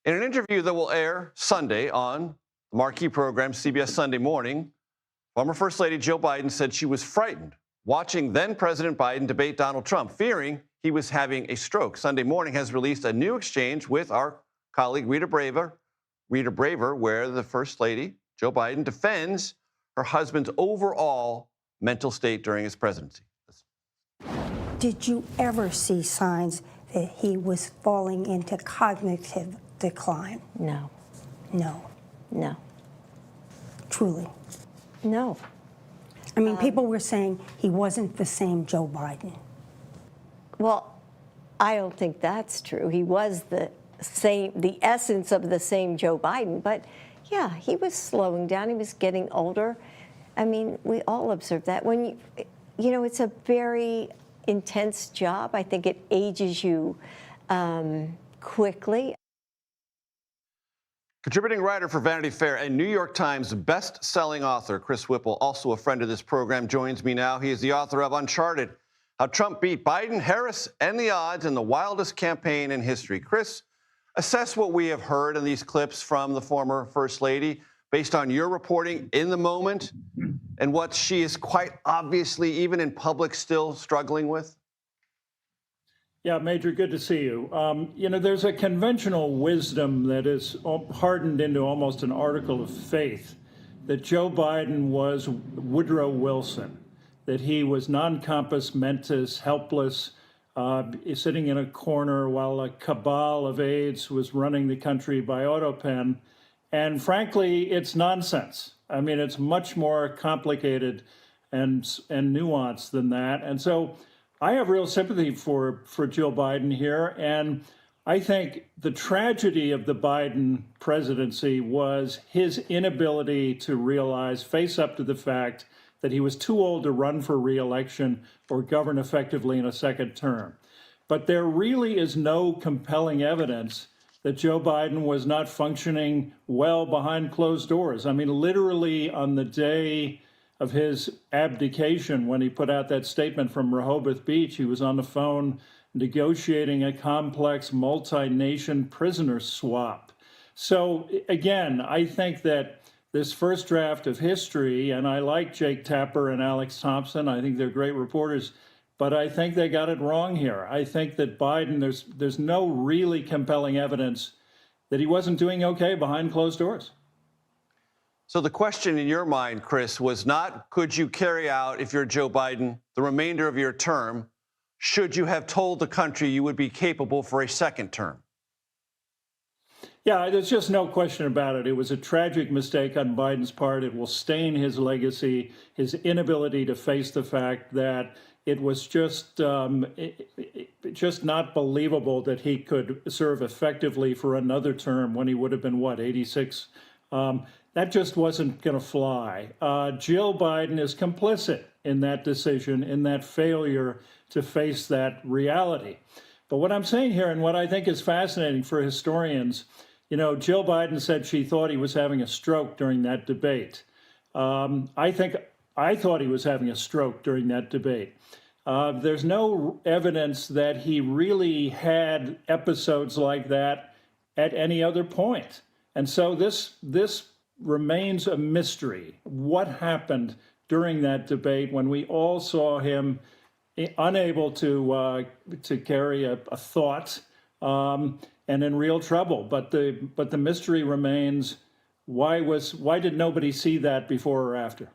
In an interview that will air Sunday on the marquee program CBS Sunday Morning, former First Lady Jill Biden said she was frightened watching then-President Biden debate Donald Trump, fearing he was having a stroke. Sunday Morning has released a new exchange with our colleague Rita Braver, where the First Lady, Jill Biden, defends her husband's overall mental state during his presidency. Did you ever see signs that he was falling into cognitive decline? No. No. No. Truly? No. I mean, people were saying he wasn't the same Joe Biden. Well, I don't think that's true. He was the essence of the same Joe Biden. But, yeah, he was slowing down. He was getting older. I mean, we all observe that. When you know, it's a very intense job. I think it ages you quickly. Contributing writer for Vanity Fair and New York Times best-selling author Chris Whipple, also a friend of this program, joins me now. He is the author of Uncharted, How Trump Beat Biden, Harris, and the Odds in the Wildest Campaign in History. Chris, assess what we have heard in these clips from the former First Lady based on your reporting in the moment and what she is quite obviously, even in public, still struggling with. Yeah, Major, good to see you. You know, there's a conventional wisdom that is hardened into almost an article of faith that Joe Biden was Woodrow Wilson, that he was non-compos mentis, helpless, sitting in a corner while a cabal of aides was running the country by autopen. And frankly, it's nonsense. I mean, it's much more complicated and nuanced than that. And so I have real sympathy for Jill Biden here. And I think the tragedy of the Biden presidency was his inability to realize, face up to the fact that he was too old to run for re-election or govern effectively in a second term. But there really is no compelling evidence that Joe Biden was not functioning well behind closed doors. I mean, literally on the day of his abdication, when he put out that statement from Rehoboth Beach, he was on the phone negotiating a complex multi-nation prisoner swap. So again, I think that this first draft of history, and I like Jake Tapper and Alex Thompson, I think they're great reporters, but I think they got it wrong here. I think that Biden, there's no really compelling evidence that he wasn't doing okay behind closed doors. So the question in your mind, Chris, was not, could you carry out, if you're Joe Biden, the remainder of your term? Should you have told the country you would be capable for a second term? Yeah, there's just no question about it. It was a tragic mistake on Biden's part. It will stain his legacy, his inability to face the fact that it was just not believable that he could serve effectively for another term when he would have been, what, 86? That just wasn't going to fly. Jill Biden is complicit in that decision, in that failure to face that reality. But what I'm saying here, and what I think is fascinating for historians, you know, Jill Biden said she thought he was having a stroke during that debate. I thought he was having a stroke during that debate. There's no evidence that he really had episodes like that at any other point. And so this remains a mystery. What happened during that debate when we all saw him unable to carry a thought and in real trouble? But the mystery remains, why did nobody see that before or after?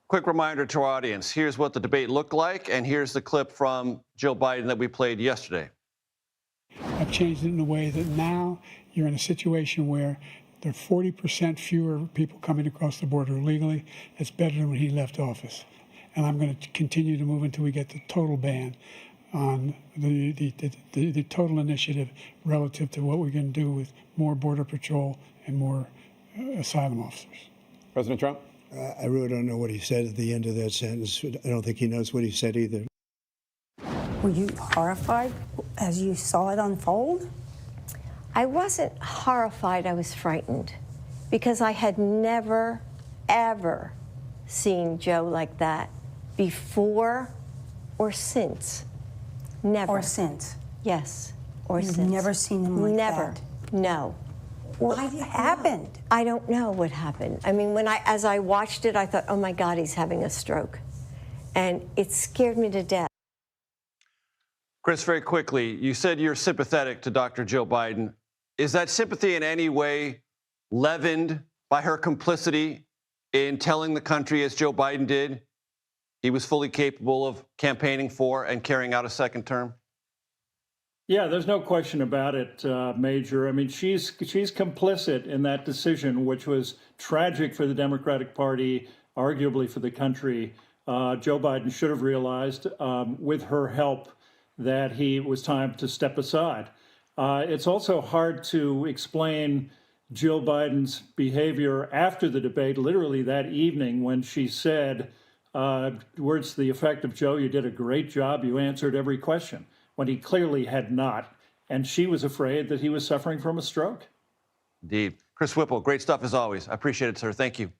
Quick reminder to our audience, here's what the debate looked like, and here's the clip from Jill Biden that we played yesterday. I've changed it in a way that now you're in a situation where there are 40% fewer people coming across the border illegally. It's better than when he left office. And I'm going to continue to move until we get the total ban on the total initiative relative to what we're going to do with more Border Patrol and more asylum officers. President Trump? I really don't know what he said at the end of that sentence. I don't think he knows what he said either. Were you horrified as you saw it unfold? I wasn't horrified, I was frightened, because I had never, ever seen Joe like that before or since. Never. Or since? Yes, or You've since. never seen him like Never. that No. What happened? I don't know what happened. I mean, as I watched it, I thought, oh my God, he's having a stroke. And it scared me to death. Chris, very quickly, you said you're sympathetic to Dr. Joe Biden. Is that sympathy in any way leavened by her complicity in telling the country, as Joe Biden did, he was fully capable of campaigning for and carrying out a second term? Yeah, there's no question about it, Major. I mean, she's complicit in that decision, which was tragic for the Democratic Party, arguably for the country. Joe Biden should have realized, with her help, that it was time to step aside. It's also hard to explain Jill Biden's behavior after the debate, literally that evening, when she said, words to the effect of, Joe, you did a great job. You answered every question, when he clearly had not. And she was afraid that he was suffering from a stroke. Indeed. Chris Whipple, great stuff as always. I appreciate it, sir. Thank you.